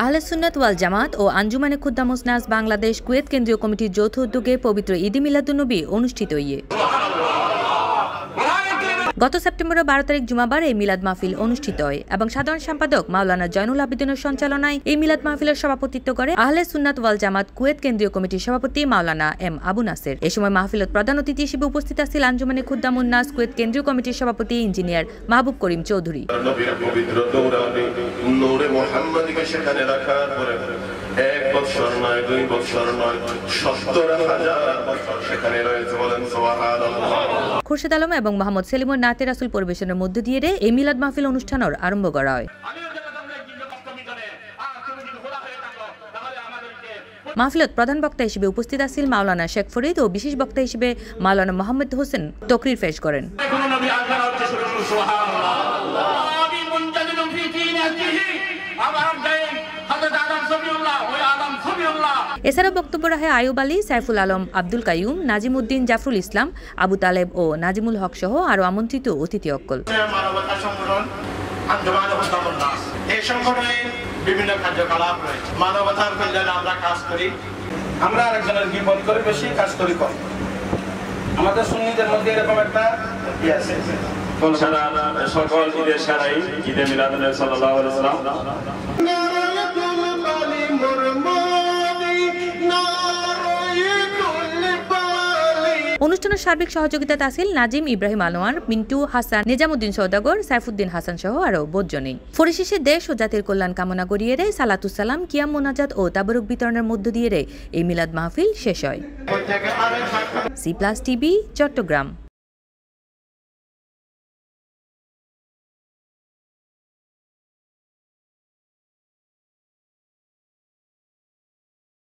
আহলে সুন্নাত ওয়াল জামাত ও আঞ্জুমানে খুদ্দাম নাস বাংলাদেশ কুয়েত কেন্দ্রীয় কমিটির যৌথ উদ্যোগে পবিত্র ঈদ মিলাদুন্নবী অনুষ্ঠিত হয়ে গত সেপ্টেম্বরের 12 তারিখ জুমাবার এই মিলাদ মাহফিল অনুষ্ঠিত হয় এবং সাধারণ সম্পাদক মাওলানা জয়নুল আবেদিনের সঞ্চালনায় এই মিলাদ মাহফিলের সভাপতিত্ব করে আহলে সুন্নাত ওয়াল জামাত কুয়েত কেন্দ্রীয় কমিটির সভাপতি মাওলানা এম আবু নাসের। এই সময় মাহফিলত প্রধান অতিথি হিসেবে উপস্থিত আছেন আঞ্জুমানে খুদ্দাম নাস কুয়েত কেন্দ্রীয় কমিটির সভাপতি ইঞ্জিনিয়ার মাহবুব করিম চৌধুরী। খুরশেদ আলম এবং মোহাম্মদ সেলিমুর নাতে রাসুল পরিবেশনের মধ্য দিয়ে এই মিলাদ মাহফিল অনুষ্ঠানের আরম্ভ করা হয়। মাহফিলত প্রধান বক্তা হিসেবে উপস্থিত আছেন মাওলানা শেখ ফরিদ ও বিশেষ বক্তা হিসেবে মাওলানা মোহাম্মদ হোসেন তকরির পেশ করেন। এছাড়াও বক্তব্য রাখে আয়ুব আলী, সাইফুল আলম, আব্দুল কাইয়ুম, নাজিম উদ্দিন, জাফরুল ইসলাম, আবু তালেব ও নাজিমুল হক সহ আরো আমন্ত্রিত অতিথি অক্কল। বিভিন্ন কার্যকলাপ রয়েছে, মানবতার কল্যাণে আমরা কাজ করি, আমরা আরেকজনের বিপদ করে বেশি কাজ করি কম। আমাদের সুন্নিদের মধ্যে এরকম একটা আছে সকল ঈদের সারাই ঈদে মিলাদুন্নবী সাল্লাল্লাহু আলাইহি ওয়াসাল্লাম। অনুষ্ঠানের সার্বিক সহযোগিতাতে আছেন নাজিম ইব্রাহিম আনোয়ার, মিন্টু হাসান, নিজামুদ্দিন সওদাগর, সাইফুদ্দিন হাসান সহ আরো বহুজনে। পরিশেষে দেশ ও জাতির কল্যাণ কামনা করিয়ে সালাতুস সালাম, কিয়াম মোনাজাত ও তাবারুক বিতরণের মধ্য দিয়ে এই মিলাদ মাহফিল শেষ হয়। C plus TV, Chittagong.